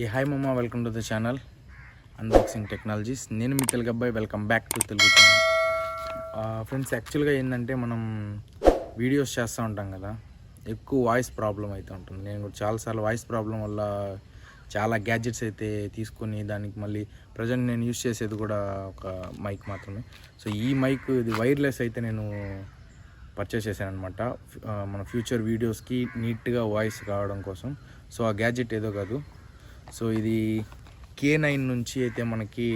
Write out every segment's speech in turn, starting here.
Hi మమ్మ, welcome to the channel unboxing technologies. నేను మీ తెలుగు అబ్బాయి. Welcome back to Telugu channel. Friends, యాక్చువల్గా ఏంటంటే మనం వీడియోస్ చేస్తూ ఉంటాం కదా, ఎక్కువ వాయిస్ ప్రాబ్లం అయితే ఉంటుంది. నేను కూడా చాలాసార్లు వాయిస్ ప్రాబ్లం వల్ల చాలా గ్యాడ్జెట్స్ అయితే తీసుకొని దానికి మళ్ళీ ప్రజెంట్ నేను యూజ్ చేసేది కూడా ఒక మైక్ మాత్రమే. సో ఈ మైక్ ఇది వైర్లెస్ అయితే నేను పర్చేస్ చేశాను అనమాట, మన ఫ్యూచర్ వీడియోస్కి నీట్గా వాయిస్ కావడం కోసం. సో ఆ గ్యాడ్జెట్ ఏదో కాదు, సో ఇది K9 నుంచి అయితే మనకి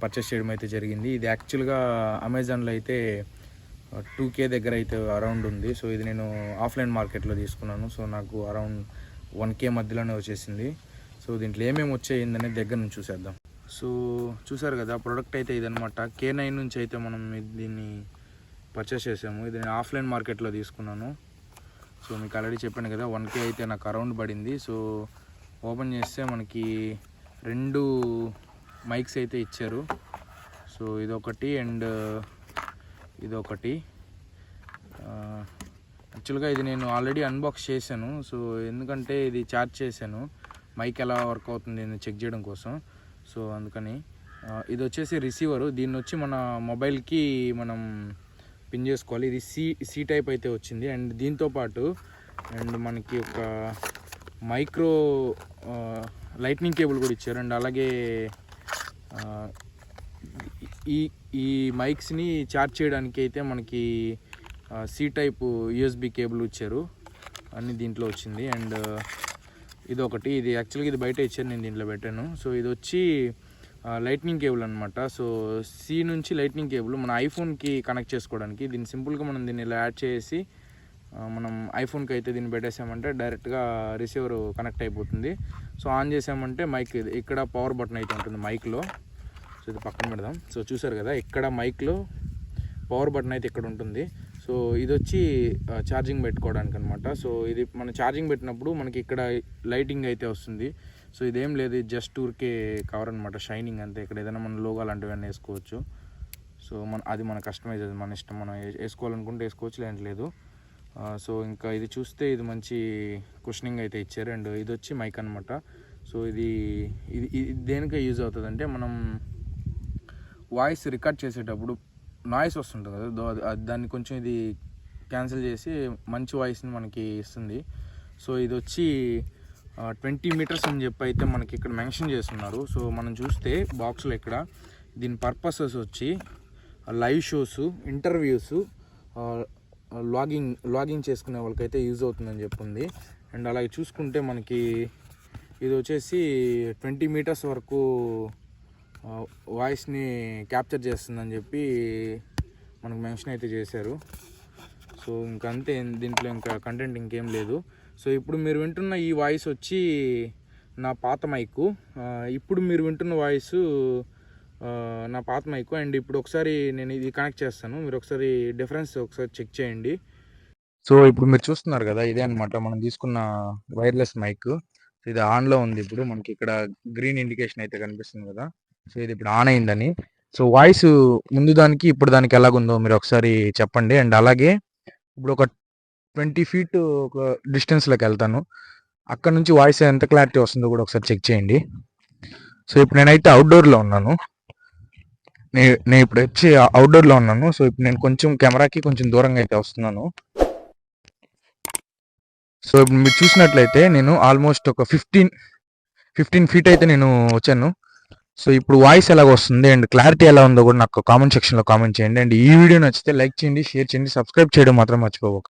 పర్చేస్ చేయడం అయితే జరిగింది. ఇది యాక్చువల్గా అమెజాన్లో అయితే 2K దగ్గర అయితే అరౌండ్ ఉంది. సో ఇది నేను ఆఫ్లైన్ మార్కెట్లో తీసుకున్నాను. సో నాకు అరౌండ్ 1K మధ్యలోనే వచ్చేసింది. సో దీంట్లో ఏమేమి వచ్చాయిందనే దగ్గర నుంచి చూసేద్దాం. సో చూసారు కదా, ప్రోడక్ట్ అయితే ఇదనమాట. K9 నుంచి అయితే మనం దీన్ని పర్చేస్ చేసాము. ఇది నేను ఆఫ్లైన్ మార్కెట్లో తీసుకున్నాను. సో మీకు ఆల్రెడీ చెప్పాను కదా, 1K అయితే నాకు అరౌండ్ పడింది. సో ఓపెన్ చేస్తే మనకి 2 మైక్స్ అయితే ఇచ్చారు. సో ఇదొకటి అండ్ ఇదొకటి. యాక్చువల్గా ఇది నేను ఆల్రెడీ అన్బాక్స్ చేశాను. సో ఎందుకంటే ఇది ఛార్జ్ చేశాను, మైక్ ఎలా వర్క్ అవుతుంది అని చెక్ చేయడం కోసం. సో అందుకని ఇది వచ్చేసి రిసీవరు. దీన్ని వచ్చి మన మొబైల్కి మనం పిన్ చేసుకోవాలి. ఇది సి టైప్ అయితే వచ్చింది. అండ్ దీంతోపాటు అండ్ మనకి ఒక మైక్రో లైట్నింగ్ కేబుల్ కూడా ఇచ్చారు. అండ్ అలాగే ఈ మైక్స్ని ఛార్జ్ చేయడానికి అయితే మనకి సి టైప్ యూఎస్బి కేబుల్ ఇచ్చారు. అన్నీ దీంట్లో వచ్చింది. అండ్ ఇదొకటి. ఇది యాక్చువల్గా ఇది బయట ఇచ్చారు, నేను దీంట్లో పెట్టాను. సో ఇది వచ్చి లైట్నింగ్ కేబుల్ అనమాట. సో సి నుంచి లైట్నింగ్ కేబుల్ మన ఐఫోన్కి కనెక్ట్ చేసుకోవడానికి. దీన్ని సింపుల్గా మనం దీన్ని ఇలా యాడ్ చేసి మనం ఐఫోన్కి అయితే దీన్ని పెట్టేసామంటే డైరెక్ట్గా రిసీవర్ కనెక్ట్ అయిపోతుంది. సో ఆన్ చేసామంటే మైక్ ఇక్కడ పవర్ బటన్ అయితే ఉంటుంది మైక్లో. సో ఇది పక్కన పెడదాం. సో చూసారు కదా, ఇక్కడ మైక్లో పవర్ బటన్ అయితే ఇక్కడ ఉంటుంది. సో ఇది వచ్చి ఛార్జింగ్ పెట్టుకోవడానికి అనమాట. సో ఇది మనం ఛార్జింగ్ పెట్టినప్పుడు మనకి ఇక్కడ లైటింగ్ అయితే వస్తుంది. సో ఇదేం లేదు, జస్ట్ ఊరికే కవర్ అనమాట, షైనింగ్ అంతే. ఇక్కడ ఏదైనా మన లోగో అలాంటివన్నీ వేసుకోవచ్చు. సో అది మన కస్టమైజ్, అది మన ఇష్టం, మనం వేసుకోవాలనుకుంటే వేసుకోవచ్చు, లేదంటే లేదు. సో ఇంకా ఇది చూస్తే ఇది మంచి కుషనింగ్ అయితే ఇచ్చారు. అండ్ ఇది వచ్చి మైక్ అనమాట. సో ఇది దేనికే యూజ్ అవుతుంది అంటే, మనం వాయిస్ రికార్డ్ చేసేటప్పుడు నాయిస్ వస్తుంటుంది కదా, దాన్ని కొంచెం ఇది క్యాన్సిల్ చేసి మంచి వాయిస్ని మనకి ఇస్తుంది. సో ఇది వచ్చి 20 మీటర్స్ అని చెప్పి అయితే మనకి ఇక్కడ మెన్షన్ చేస్తున్నారు. సో మనం చూస్తే బాక్స్లో ఇక్కడ దీని పర్పసెస్ వచ్చి లైవ్ షోస్, ఇంటర్వ్యూస్, లాగింగ్ చేసుకునే వాళ్ళకైతే యూజ్ అవుతుందని చెప్పింది. అండ్ అలాగే చూసుకుంటే మనకి ఇది వచ్చేసి 20 మీటర్స్ వరకు వాయిస్ని క్యాప్చర్ చేస్తుందని చెప్పి మనకు మెన్షన్ అయితే చేశారు. సో ఇంకంతే, దీంట్లో ఇంకా కంటెంట్ ఇంకేం లేదు. సో ఇప్పుడు మీరు వింటున్న ఈ వాయిస్ వచ్చి నా పాత మైకు. ఇప్పుడు మీరు వింటున్న వాయిస్ నా పాత మైకు. అండ్ ఇప్పుడు ఒకసారి నేను ఇది కనెక్ట్ చేస్తాను, మీరు ఒకసారి డిఫరెన్స్ ఒకసారి చెక్ చేయండి. సో ఇప్పుడు మీరు చూస్తున్నారు కదా, ఇదే అనమాట మనం తీసుకున్న వైర్లెస్ మైక్. ఇది ఆన్లో ఉంది. ఇప్పుడు మనకి ఇక్కడ గ్రీన్ ఇండికేషన్ అయితే కనిపిస్తుంది కదా, సో ఇది ఇప్పుడు ఆన్ అయిందని. సో వాయిస్ ముందు దానికి ఇప్పుడు దానికి ఎలాగుందో మీరు ఒకసారి చెప్పండి. అండ్ అలాగే ఇప్పుడు ఒక 20 feet ఒక డిస్టెన్స్లోకి వెళ్తాను, అక్కడ నుంచి వాయిస్ ఎంత క్లారిటీ వస్తుందో కూడా ఒకసారి చెక్ చేయండి. సో ఇప్పుడు నేనైతే అవుట్డోర్లో ఉన్నాను. నేను ఇప్పుడు వచ్చి అవుట్డోర్లో ఉన్నాను. సో ఇప్పుడు నేను కొంచెం కెమెరాకి కొంచెం దూరంగా అయితే వస్తున్నాను. సో ఇప్పుడు మీరు చూసినట్లయితే నేను ఆల్మోస్ట్ ఒక 15 feet అయితే నేను వచ్చాను. సో ఇప్పుడు వాయిస్ ఎలాగ వస్తుంది అండ్ క్లారిటీ ఎలా ఉందో కూడా నాకు కామెంట్ సెక్షన్లో కామెంట్ చేయండి. అండ్ ఈ వీడియో నచ్చితే లైక్ చేయండి, షేర్ చేయండి, సబ్స్క్రైబ్ చేయడం మాత్రం మర్చిపోవద్దు.